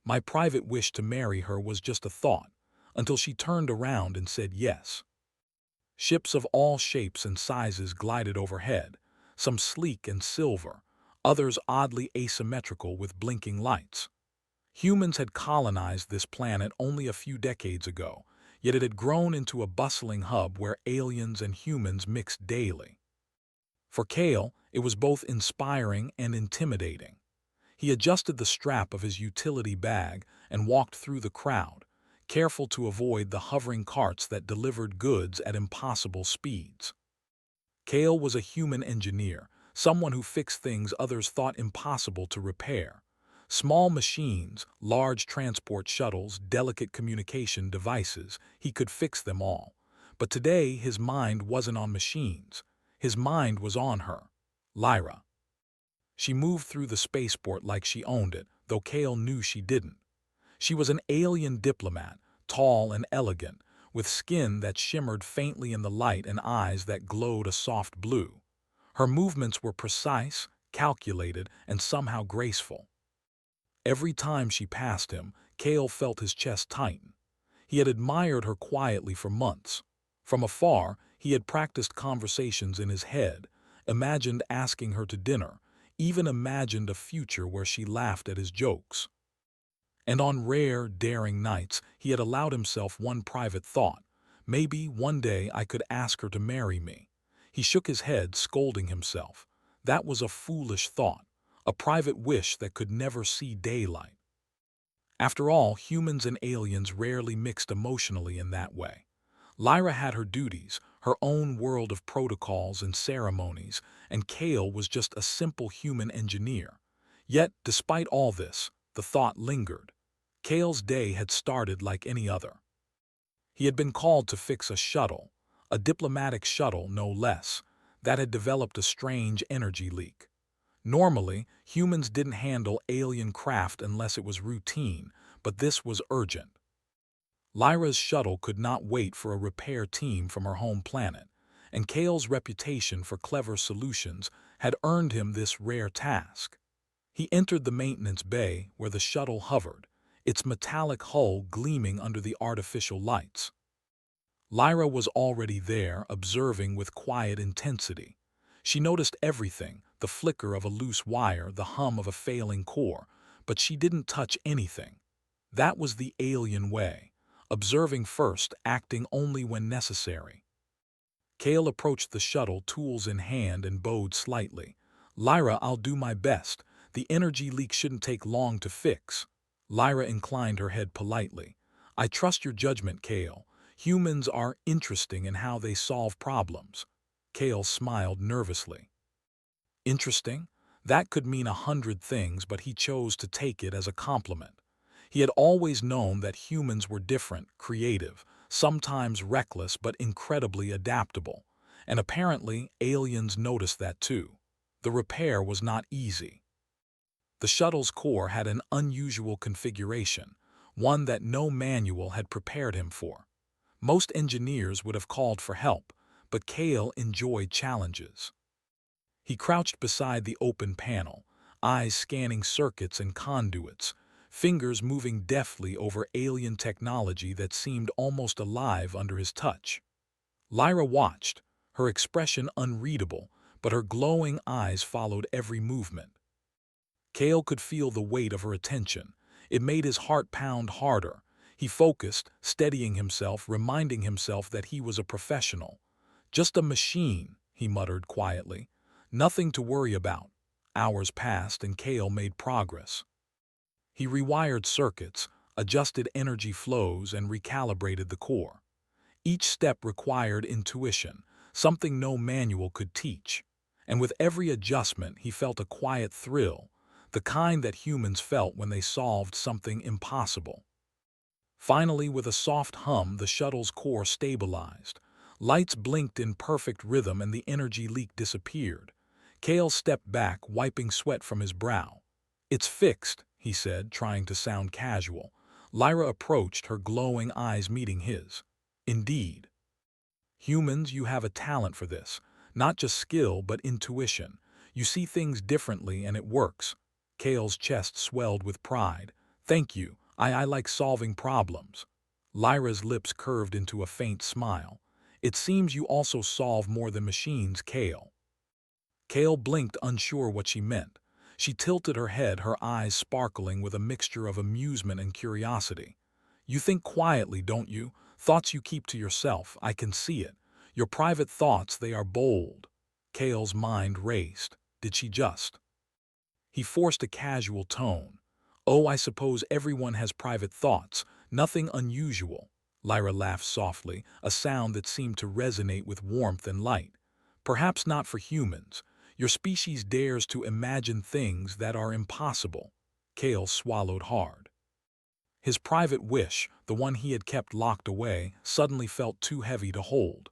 My private wish to marry her was just a thought, until she turned around and said yes. Ships of all shapes and sizes glided overhead, some sleek and silver, others oddly asymmetrical with blinking lights. Humans had colonized this planet only a few decades ago, yet it had grown into a bustling hub where aliens and humans mixed daily. For Kale, it was both inspiring and intimidating. He adjusted the strap of his utility bag and walked through the crowd, careful to avoid the hovering carts that delivered goods at impossible speeds. Kale was a human engineer, someone who fixed things others thought impossible to repair. Small machines, large transport shuttles, delicate communication devices, he could fix them all. But today his mind wasn't on machines. His mind was on her, Lyra. She moved through the spaceport like she owned it, though Kale knew she didn't. She was an alien diplomat, tall and elegant, with skin that shimmered faintly in the light and eyes that glowed a soft blue. Her movements were precise, calculated, and somehow graceful. Every time she passed him, Kale felt his chest tighten. He had admired her quietly for months. From afar, he had practiced conversations in his head, imagined asking her to dinner, even imagined a future where she laughed at his jokes. And on rare, daring nights, he had allowed himself one private thought: maybe one day I could ask her to marry me. He shook his head, scolding himself. That was a foolish thought, a private wish that could never see daylight. After all, humans and aliens rarely mixed emotionally in that way. Lyra had her duties, her own world of protocols and ceremonies, and Kale was just a simple human engineer. Yet, despite all this, the thought lingered. Kale's day had started like any other. He had been called to fix a shuttle, a diplomatic shuttle no less, that had developed a strange energy leak. Normally, humans didn't handle alien craft unless it was routine, but this was urgent. Lyra's shuttle could not wait for a repair team from her home planet, and Kale's reputation for clever solutions had earned him this rare task. He entered the maintenance bay where the shuttle hovered, its metallic hull gleaming under the artificial lights. Lyra was already there, observing with quiet intensity. She noticed everything: the flicker of a loose wire, the hum of a failing core, but she didn't touch anything. That was the alien way: observing first, acting only when necessary. Kale approached the shuttle, tools in hand, and bowed slightly. "Lyra, I'll do my best. The energy leak shouldn't take long to fix." Lyra inclined her head politely. "I trust your judgment, Kale. Humans are interesting in how they solve problems." Kale smiled nervously. Interesting? That could mean 100 things, but he chose to take it as a compliment. He had always known that humans were different, creative, sometimes reckless but incredibly adaptable. And apparently, aliens noticed that too. The repair was not easy. The shuttle's core had an unusual configuration, one that no manual had prepared him for. Most engineers would have called for help, but Kale enjoyed challenges. He crouched beside the open panel, eyes scanning circuits and conduits, fingers moving deftly over alien technology that seemed almost alive under his touch. Lyra watched, her expression unreadable, but her glowing eyes followed every movement. Kale could feel the weight of her attention. It made his heart pound harder. He focused, steadying himself, reminding himself that he was a professional. "Just a machine," he muttered quietly. "Nothing to worry about." Hours passed and Kale made progress. He rewired circuits, adjusted energy flows, and recalibrated the core. Each step required intuition, something no manual could teach. And with every adjustment he felt a quiet thrill, the kind that humans felt when they solved something impossible. Finally, with a soft hum, the shuttle's core stabilized. Lights blinked in perfect rhythm and the energy leak disappeared. Kale stepped back, wiping sweat from his brow. "It's fixed," he said, trying to sound casual. Lyra approached, her glowing eyes meeting his. "Indeed. Humans, you have a talent for this. Not just skill, but intuition. You see things differently and it works." Kale's chest swelled with pride. Thank you, I like solving problems. Lyra's lips curved into a faint smile. It seems you also solve more than machines, Kale. Kale blinked, unsure what she meant. She tilted her head, her eyes sparkling with a mixture of amusement and curiosity. You think quietly, don't you? Thoughts you keep to yourself, I can see it. Your private thoughts, they are bold. Kale's mind raced. Did she just? He forced a casual tone. Oh, I suppose everyone has private thoughts. Nothing unusual. Lyra laughed softly, a sound that seemed to resonate with warmth and light. Perhaps not for humans. Your species dares to imagine things that are impossible. Kale swallowed hard. His private wish, the one he had kept locked away, suddenly felt too heavy to hold.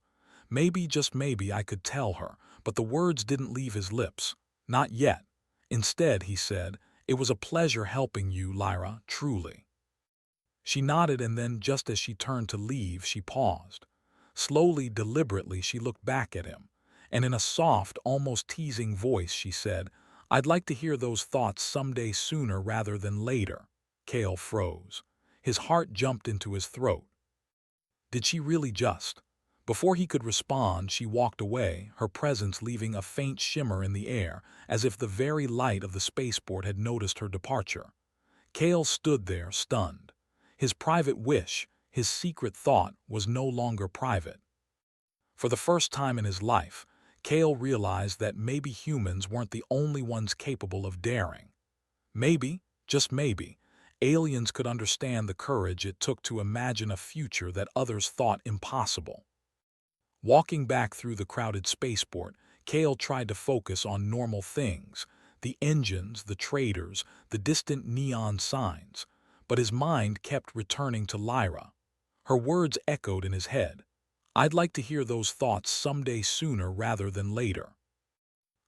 Maybe, just maybe, I could tell her, but the words didn't leave his lips. Not yet. Instead, he said, it was a pleasure helping you, Lyra, truly. She nodded, and then, just as she turned to leave, she paused. Slowly, deliberately, she looked back at him, and in a soft, almost teasing voice, she said, I'd like to hear those thoughts someday sooner rather than later. Kale froze. His heart jumped into his throat. Did she really just? Before he could respond, she walked away, her presence leaving a faint shimmer in the air, as if the very light of the spaceport had noticed her departure. Kale stood there, stunned. His private wish, his secret thought, was no longer private. For the first time in his life, Kale realized that maybe humans weren't the only ones capable of daring. Maybe, just maybe, aliens could understand the courage it took to imagine a future that others thought impossible. Walking back through the crowded spaceport, Kale tried to focus on normal things, the engines, the traders, the distant neon signs, but his mind kept returning to Lyra. Her words echoed in his head. I'd like to hear those thoughts someday sooner rather than later.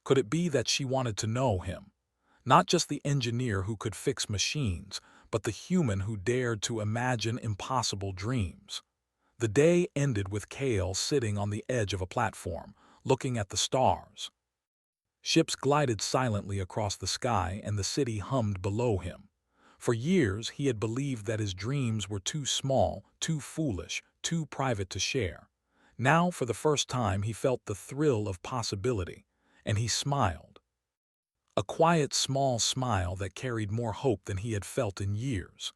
Could it be that she wanted to know him? Not just the engineer who could fix machines, but the human who dared to imagine impossible dreams. The day ended with Kale sitting on the edge of a platform, looking at the stars. Ships glided silently across the sky, and the city hummed below him. For years, he had believed that his dreams were too small, too foolish, too private to share. Now, for the first time, he felt the thrill of possibility, and he smiled. A quiet, small smile that carried more hope than he had felt in years.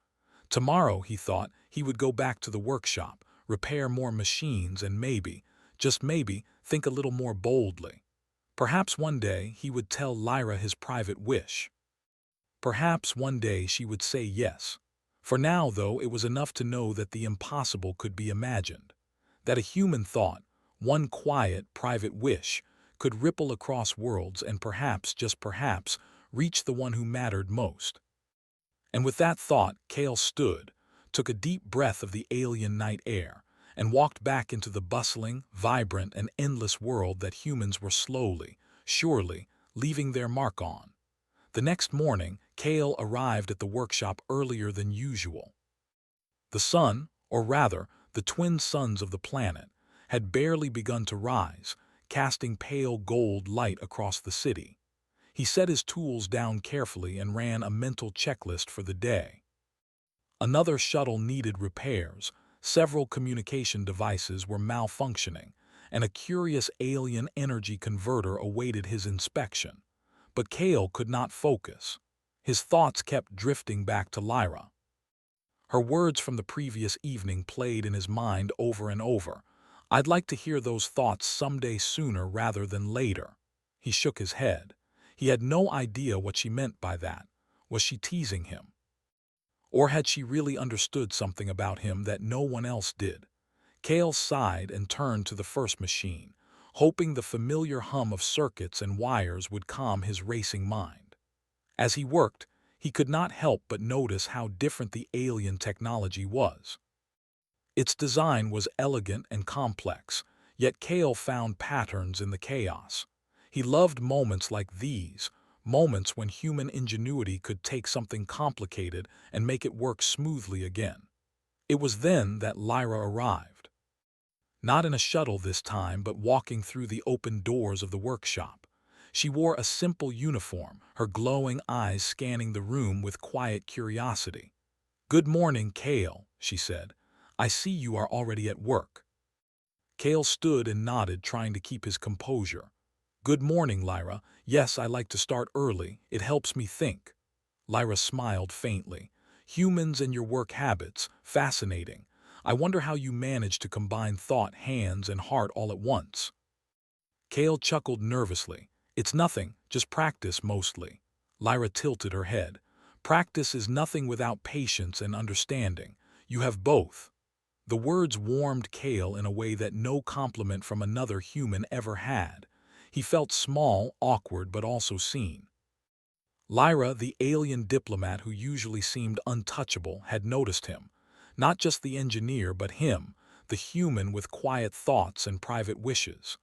Tomorrow, he thought, he would go back to the workshop, repair more machines, and maybe, just maybe, think a little more boldly. Perhaps one day he would tell Lyra his private wish. Perhaps one day she would say yes. For now, though, it was enough to know that the impossible could be imagined. That a human thought, one quiet, private wish, could ripple across worlds and perhaps, just perhaps, reach the one who mattered most. And with that thought, Kale stood, took a deep breath of the alien night air, and walked back into the bustling, vibrant, and endless world that humans were slowly, surely, leaving their mark on. The next morning, Kale arrived at the workshop earlier than usual. The sun, or rather, the twin suns of the planet, had barely begun to rise, casting pale gold light across the city. He set his tools down carefully and ran a mental checklist for the day. Another shuttle needed repairs, several communication devices were malfunctioning, and a curious alien energy converter awaited his inspection. But Kale could not focus. His thoughts kept drifting back to Lyra. Her words from the previous evening played in his mind over and over. I'd like to hear those thoughts someday sooner rather than later. He shook his head. He had no idea what she meant by that. Was she teasing him? Or had she really understood something about him that no one else did? Kale sighed and turned to the first machine, hoping the familiar hum of circuits and wires would calm his racing mind. As he worked, he could not help but notice how different the alien technology was. Its design was elegant and complex, yet Kale found patterns in the chaos. He loved moments like these, moments when human ingenuity could take something complicated and make it work smoothly again. It was then that Lyra arrived. Not in a shuttle this time, but walking through the open doors of the workshop. She wore a simple uniform, her glowing eyes scanning the room with quiet curiosity. "Good morning, Kale," she said. "I see you are already at work." Kale stood and nodded, trying to keep his composure. "Good morning, Lyra. Yes, I like to start early. It helps me think." Lyra smiled faintly. "Humans and your work habits. Fascinating. I wonder how you manage to combine thought, hands, and heart all at once." Kale chuckled nervously. "It's nothing, just practice mostly." Lyra tilted her head. "Practice is nothing without patience and understanding. You have both." The words warmed Kale in a way that no compliment from another human ever had. He felt small, awkward, but also seen. Lyra, the alien diplomat who usually seemed untouchable, had noticed him. Not just the engineer, but him, the human with quiet thoughts and private wishes.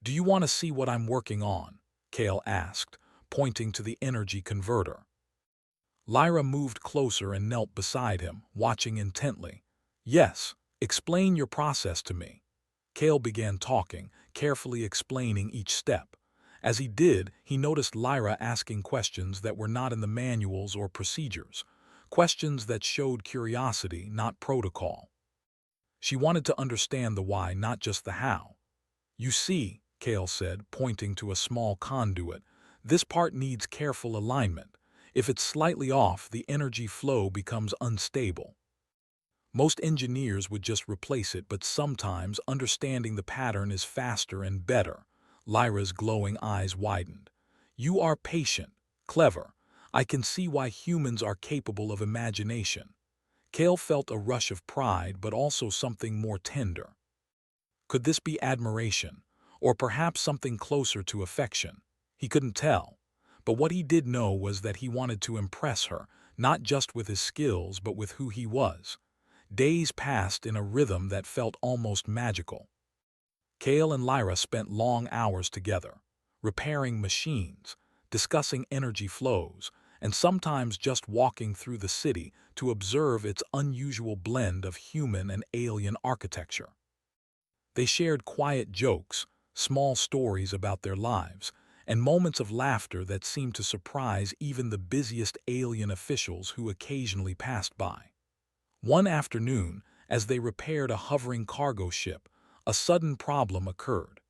"Do you want to see what I'm working on?" Kale asked, pointing to the energy converter. Lyra moved closer and knelt beside him, watching intently. "Yes, explain your process to me." Kale began talking, carefully explaining each step. As he did, he noticed Lyra asking questions that were not in the manuals or procedures, questions that showed curiosity, not protocol. She wanted to understand the why, not just the how. "You see," Kale said, pointing to a small conduit, "this part needs careful alignment. If it's slightly off, the energy flow becomes unstable." Most engineers would just replace it, but sometimes understanding the pattern is faster and better. Lyra's glowing eyes widened. "You are patient, clever. I can see why humans are capable of imagination." Kale felt a rush of pride, but also something more tender. Could this be admiration, or perhaps something closer to affection? He couldn't tell. But what he did know was that he wanted to impress her, not just with his skills, but with who he was. Days passed in a rhythm that felt almost magical. Kale and Lyra spent long hours together, repairing machines, discussing energy flows, and sometimes just walking through the city to observe its unusual blend of human and alien architecture. They shared quiet jokes, small stories about their lives, and moments of laughter that seemed to surprise even the busiest alien officials who occasionally passed by. One afternoon, as they repaired a hovering cargo ship, a sudden problem occurred.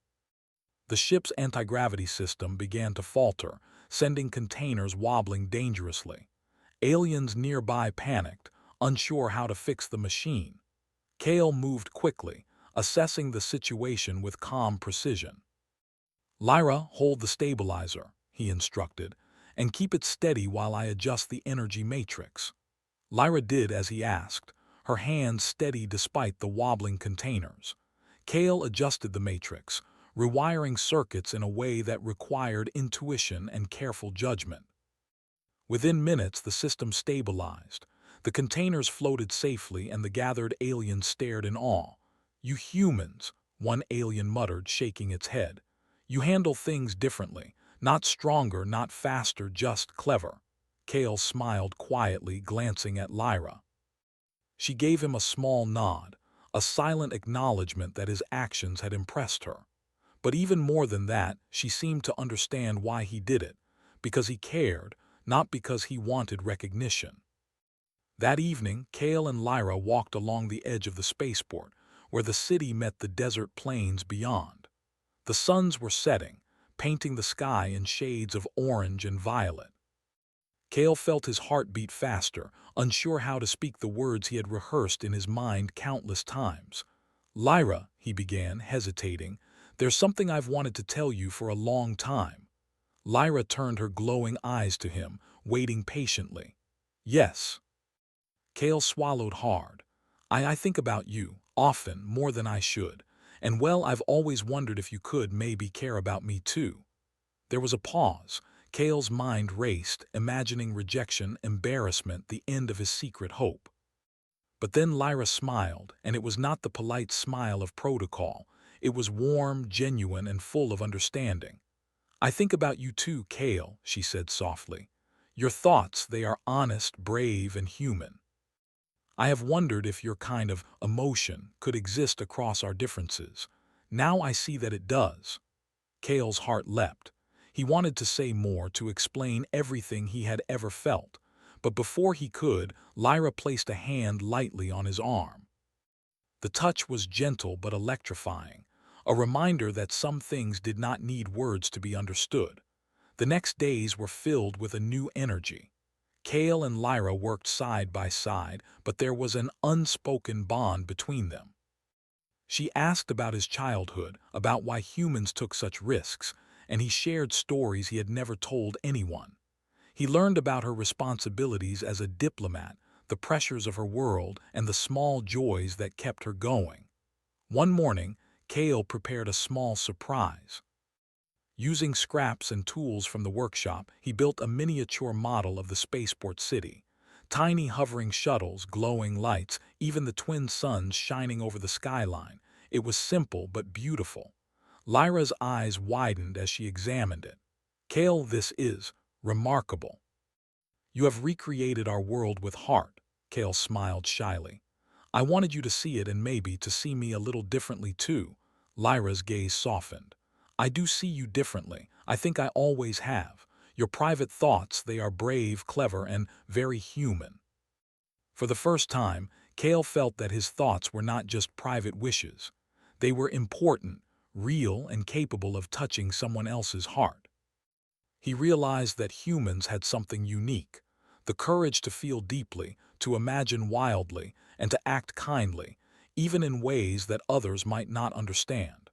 The ship's anti-gravity system began to falter, sending containers wobbling dangerously. Aliens nearby panicked, unsure how to fix the machine. Kale moved quickly, assessing the situation with calm precision. "Lyra, hold the stabilizer," he instructed, "and keep it steady while I adjust the energy matrix." Lyra did as he asked, her hands steady despite the wobbling containers. Kale adjusted the matrix, rewiring circuits in a way that required intuition and careful judgment. Within minutes, the system stabilized. The containers floated safely, and the gathered aliens stared in awe. "You humans," one alien muttered, shaking its head. "You handle things differently. Not stronger, not faster, just clever." Kale smiled quietly, glancing at Lyra. She gave him a small nod, a silent acknowledgement that his actions had impressed her. But even more than that, she seemed to understand why he did it, because he cared, not because he wanted recognition. That evening, Kale and Lyra walked along the edge of the spaceport, where the city met the desert plains beyond. The suns were setting, painting the sky in shades of orange and violet. Kale felt his heart beat faster, unsure how to speak the words he had rehearsed in his mind countless times. "Lyra," he began, hesitating, "there's something I've wanted to tell you for a long time." Lyra turned her glowing eyes to him, waiting patiently. "Yes." Kale swallowed hard. I think about you, often, more than I should. And well, I've always wondered if you could maybe care about me too." There was a pause. Kale's mind raced, imagining rejection, embarrassment, the end of his secret hope. But then Lyra smiled, and it was not the polite smile of protocol. It was warm, genuine, and full of understanding. "I think about you too, Kale," she said softly. "Your thoughts, they are honest, brave, and human. I have wondered if your kind of emotion could exist across our differences. Now I see that it does." Kale's heart leapt. He wanted to say more, to explain everything he had ever felt, But before he could, Lyra placed a hand lightly on his arm. The touch was gentle but electrifying, a reminder that some things did not need words to be understood. The next days were filled with a new energy. Kale and Lyra worked side by side, but there was an unspoken bond between them. She asked about his childhood, about why humans took such risks, and he shared stories he had never told anyone. He learned about her responsibilities as a diplomat, the pressures of her world, and the small joys that kept her going. One morning, Kale prepared a small surprise. Using scraps and tools from the workshop, he built a miniature model of the spaceport city. Tiny hovering shuttles, glowing lights, even the twin suns shining over the skyline. It was simple but beautiful. Lyra's eyes widened as she examined it. Kale, this is remarkable. You have recreated our world with heart, Kale smiled shyly. I wanted you to see it and maybe to see me a little differently too. Lyra's gaze softened. I do see you differently. I think I always have. Your private thoughts, they are brave, clever, and very human. For the first time, Kale felt that his thoughts were not just private wishes. They were important, real, and capable of touching someone else's heart. He realized that humans had something unique, the courage to feel deeply, to imagine wildly, and to act kindly, even in ways that others might not understand.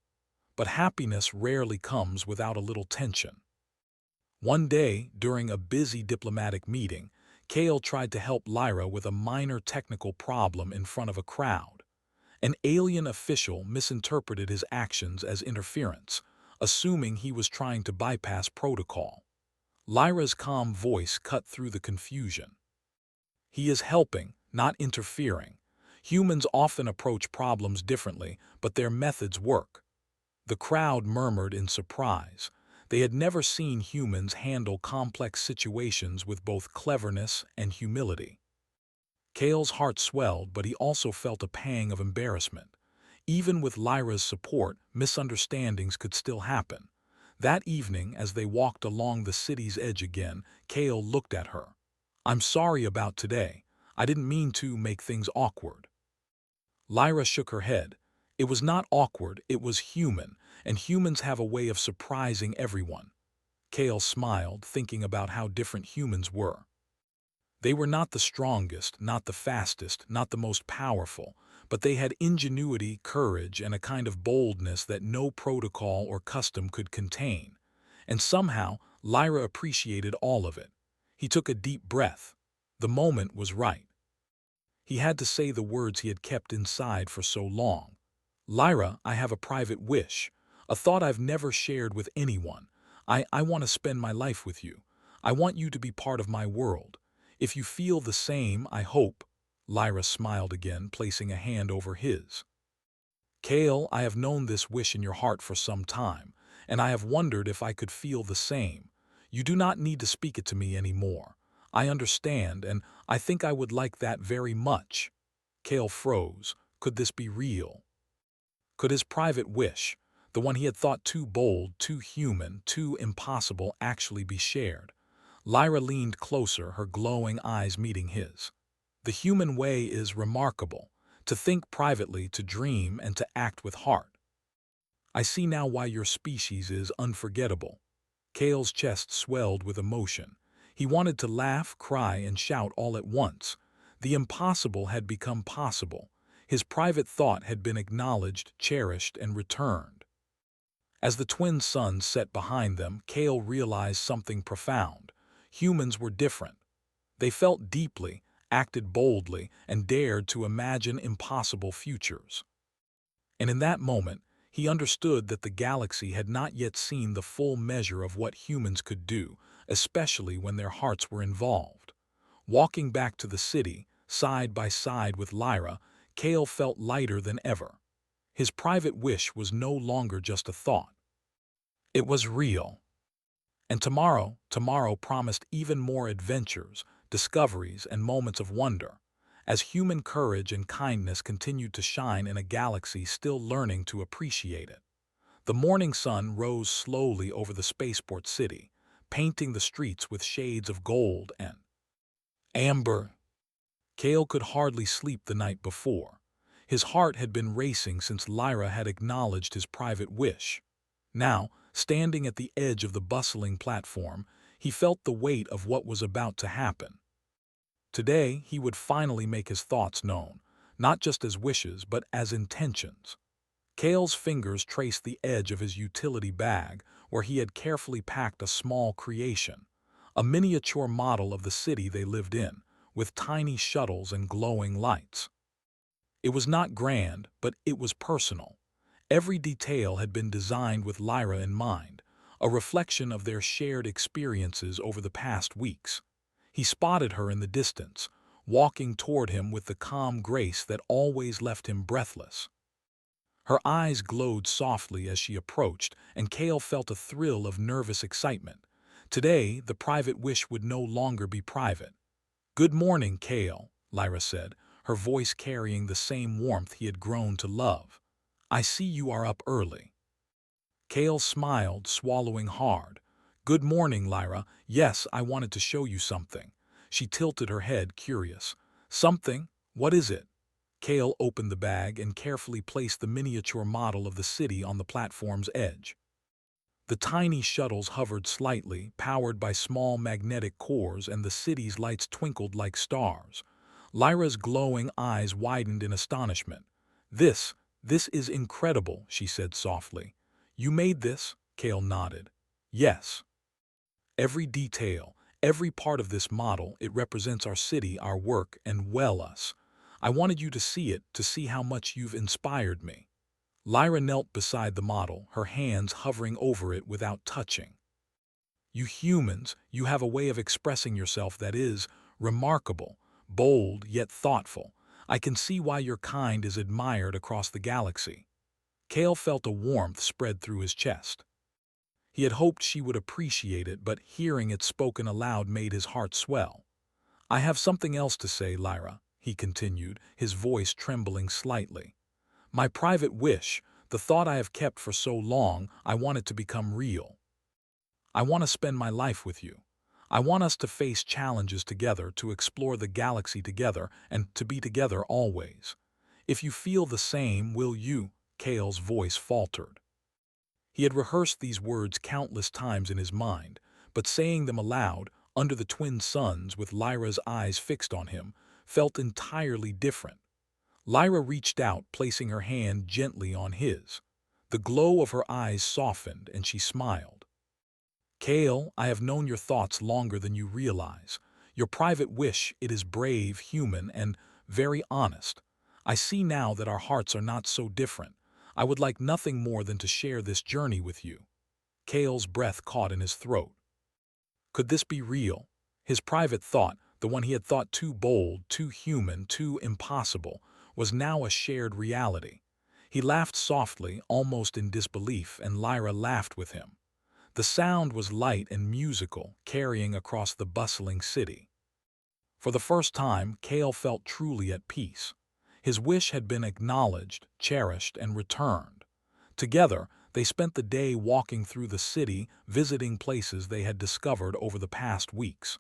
But happiness rarely comes without a little tension. One day, during a busy diplomatic meeting, Kale tried to help Lyra with a minor technical problem in front of a crowd. An alien official misinterpreted his actions as interference, assuming he was trying to bypass protocol. Lyra's calm voice cut through the confusion. He is helping, not interfering. Humans often approach problems differently, but their methods work. The crowd murmured in surprise. They had never seen humans handle complex situations with both cleverness and humility. Kale's heart swelled, but he also felt a pang of embarrassment. Even with Lyra's support, misunderstandings could still happen. That evening, as they walked along the city's edge again, Kale looked at her. I'm sorry about today. I didn't mean to make things awkward. Lyra shook her head. It was not awkward, it was human, and humans have a way of surprising everyone. Kale smiled, thinking about how different humans were. They were not the strongest, not the fastest, not the most powerful, but they had ingenuity, courage, and a kind of boldness that no protocol or custom could contain. And somehow, Lyra appreciated all of it. He took a deep breath. The moment was right. He had to say the words he had kept inside for so long. Lyra, I have a private wish, a thought I've never shared with anyone. I want to spend my life with you. I want you to be part of my world. If you feel the same, I hope. Lyra smiled again, placing a hand over his. Kale, I have known this wish in your heart for some time, and I have wondered if I could feel the same. You do not need to speak it to me anymore. I understand, and I think I would like that very much. Kale froze. Could this be real? Could his private wish, the one he had thought too bold, too human, too impossible, actually be shared? Lyra leaned closer, her glowing eyes meeting his. The human way is remarkable, to think privately, to dream, and to act with heart. I see now why your species is unforgettable. Kale's chest swelled with emotion. He wanted to laugh, cry, and shout all at once. The impossible had become possible. His private thought had been acknowledged, cherished, and returned. As the twin suns set behind them, Kale realized something profound. Humans were different. They felt deeply, acted boldly, and dared to imagine impossible futures. And in that moment, he understood that the galaxy had not yet seen the full measure of what humans could do, especially when their hearts were involved. Walking back to the city, side by side with Lyra, Kale felt lighter than ever. His private wish was no longer just a thought. It was real. And tomorrow promised even more adventures, discoveries, and moments of wonder, as human courage and kindness continued to shine in a galaxy still learning to appreciate it. The morning sun rose slowly over the spaceport city, painting the streets with shades of gold and Amber. Kale could hardly sleep the night before. His heart had been racing since Lyra had acknowledged his private wish. Now, standing at the edge of the bustling platform, he felt the weight of what was about to happen. Today, he would finally make his thoughts known, not just as wishes but as intentions. Kale's fingers traced the edge of his utility bag, where he had carefully packed a small creation, a miniature model of the city they lived in, with tiny shuttles and glowing lights. It was not grand, but it was personal. Every detail had been designed with Lyra in mind, a reflection of their shared experiences over the past weeks. He spotted her in the distance, walking toward him with the calm grace that always left him breathless. Her eyes glowed softly as she approached, and Kale felt a thrill of nervous excitement. Today, the private wish would no longer be private. "Good morning, Kale," Lyra said, her voice carrying the same warmth he had grown to love. "I see you are up early." Kale smiled, swallowing hard. "Good morning, Lyra. Yes, I wanted to show you something." She tilted her head, curious. "Something? What is it?" Kale opened the bag and carefully placed the miniature model of the city on the platform's edge. The tiny shuttles hovered slightly, powered by small magnetic cores, and the city's lights twinkled like stars. Lyra's glowing eyes widened in astonishment. This is incredible," she said softly. "You made this?" Kale nodded. "Yes. Every detail, every part of this model, it represents our city, our work, and well us. I wanted you to see it, to see how much you've inspired me." Lyra knelt beside the model, her hands hovering over it without touching. "You humans, you have a way of expressing yourself that is remarkable, bold yet thoughtful. I can see why your kind is admired across the galaxy." Kale felt a warmth spread through his chest. He had hoped she would appreciate it, but hearing it spoken aloud made his heart swell. "I have something else to say, Lyra," he continued, his voice trembling slightly. "My private wish, the thought I have kept for so long, I want it to become real. I want to spend my life with you. I want us to face challenges together, to explore the galaxy together, and to be together always. If you feel the same, will you?" Kale's voice faltered. He had rehearsed these words countless times in his mind, but saying them aloud, under the twin suns with Lyra's eyes fixed on him, felt entirely different. Lyra reached out, placing her hand gently on his. The glow of her eyes softened, and she smiled. "Kale, I have known your thoughts longer than you realize. Your private wish, it is brave, human, and very honest. I see now that our hearts are not so different. I would like nothing more than to share this journey with you." Kale's breath caught in his throat. Could this be real? His private thought, the one he had thought too bold, too human, too impossible, was now a shared reality. He laughed softly, almost in disbelief, and Lyra laughed with him. The sound was light and musical, carrying across the bustling city. For the first time, Kale felt truly at peace. His wish had been acknowledged, cherished, and returned. Together, they spent the day walking through the city, visiting places they had discovered over the past weeks.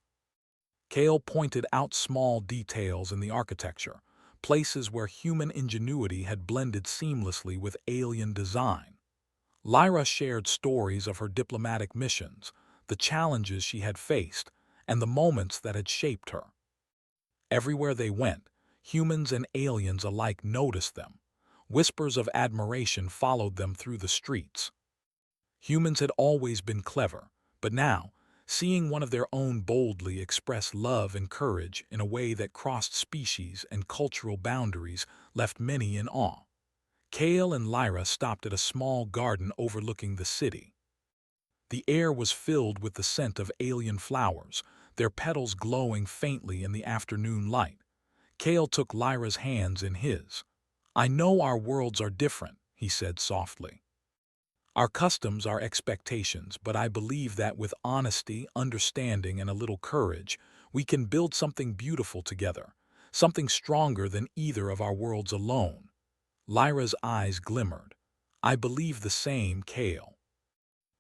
Kale pointed out small details in the architecture, places where human ingenuity had blended seamlessly with alien design. Lyra shared stories of her diplomatic missions, the challenges she had faced, and the moments that had shaped her. Everywhere they went, humans and aliens alike noticed them. Whispers of admiration followed them through the streets. Humans had always been clever, but now, seeing one of their own boldly express love and courage in a way that crossed species and cultural boundaries left many in awe. Kale and Lyra stopped at a small garden overlooking the city. The air was filled with the scent of alien flowers, their petals glowing faintly in the afternoon light. Kale took Lyra's hands in his. "I know our worlds are different," he said softly. "Our customs, our expectations, but I believe that with honesty, understanding, and a little courage, we can build something beautiful together, something stronger than either of our worlds alone." Lyra's eyes glimmered. "I believe the same, Kale.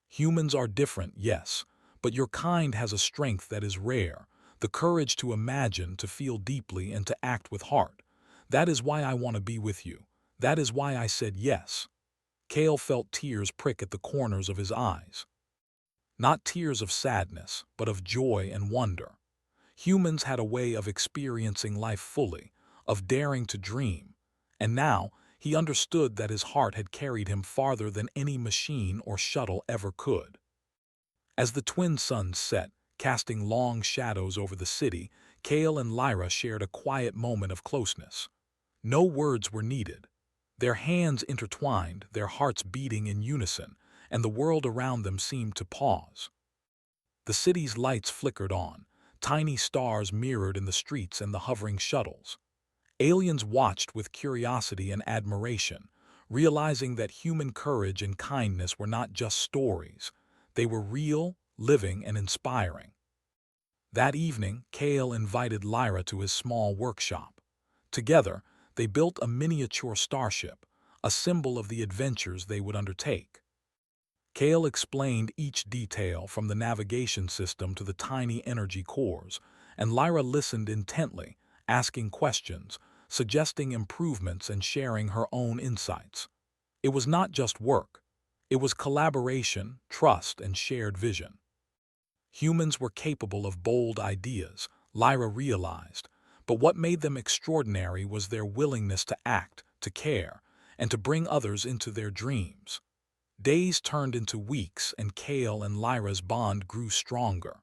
Humans are different, yes, but your kind has a strength that is rare, The courage to imagine, to feel deeply, and to act with heart. That is why I want to be with you. That is why I said yes. Kale felt tears prick at the corners of his eyes. Not tears of sadness, but of joy and wonder. Humans had a way of experiencing life fully, of daring to dream. And now, he understood that his heart had carried him farther than any machine or shuttle ever could. As the twin suns set, casting long shadows over the city, Kale and Lyra shared a quiet moment of closeness. No words were needed. Their hands intertwined, their hearts beating in unison, and the world around them seemed to pause. The city's lights flickered on, tiny stars mirrored in the streets and the hovering shuttles. Aliens watched with curiosity and admiration, realizing that human courage and kindness were not just stories. They were real, living, and inspiring. That evening, Kale invited Lyra to his small workshop. Together, they built a miniature starship, a symbol of the adventures they would undertake. Kale explained each detail from the navigation system to the tiny energy cores, and Lyra listened intently, asking questions, suggesting improvements, and sharing her own insights. It was not just work. It was collaboration, trust, and shared vision. Humans were capable of bold ideas, Lyra realized, but what made them extraordinary was their willingness to act, to care, and to bring others into their dreams. Days turned into weeks, and Kale and Lyra's bond grew stronger.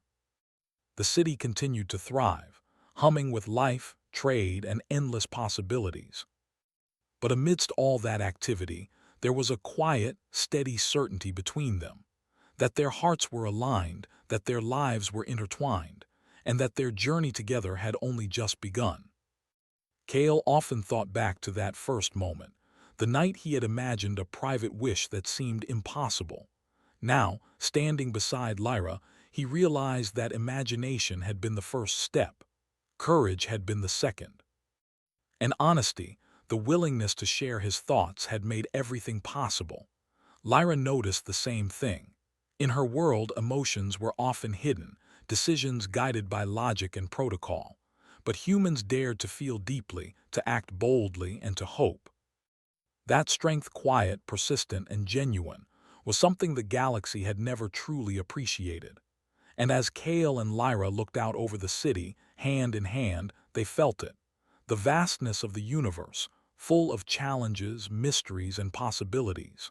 The city continued to thrive, humming with life, trade, and endless possibilities. But amidst all that activity, there was a quiet, steady certainty between them, that their hearts were aligned, that their lives were intertwined, and that their journey together had only just begun. Kale often thought back to that first moment, the night he had imagined a private wish that seemed impossible. Now, standing beside Lyra, he realized that imagination had been the first step, courage had been the second. And honesty, the willingness to share his thoughts, had made everything possible. Lyra noticed the same thing. In her world, emotions were often hidden, decisions guided by logic and protocol. But humans dared to feel deeply, to act boldly, and to hope. That strength, quiet, persistent, and genuine, was something the galaxy had never truly appreciated. And as Kale and Lyra looked out over the city, hand in hand, they felt it. The vastness of the universe, full of challenges, mysteries, and possibilities.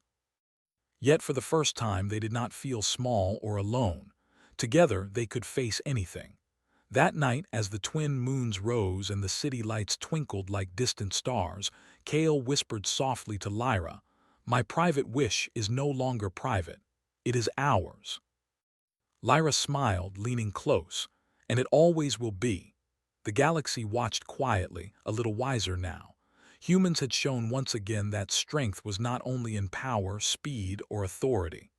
Yet for the first time they did not feel small or alone. Together they could face anything. That night, as the twin moons rose and the city lights twinkled like distant stars, Kale whispered softly to Lyra, "My private wish is no longer private. It is ours." Lyra smiled, leaning close, "And it always will be." The galaxy watched quietly, a little wiser now. Humans had shown once again that strength was not only in power, speed, or authority.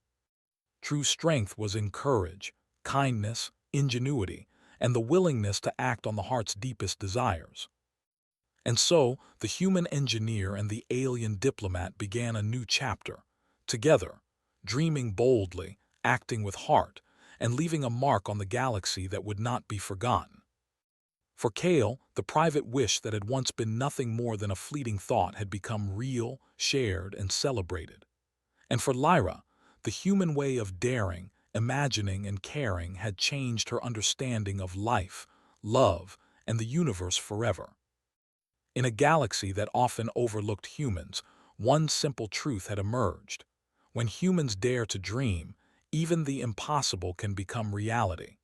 True strength was in courage, kindness, ingenuity, and the willingness to act on the heart's deepest desires. And so, the human engineer and the alien diplomat began a new chapter, together, dreaming boldly, acting with heart, and leaving a mark on the galaxy that would not be forgotten. For Kale, the private wish that had once been nothing more than a fleeting thought had become real, shared, and celebrated. And for Lyra, the human way of daring, imagining, and caring had changed her understanding of life, love, and the universe forever. In a galaxy that often overlooked humans, one simple truth had emerged. When humans dare to dream, even the impossible can become reality.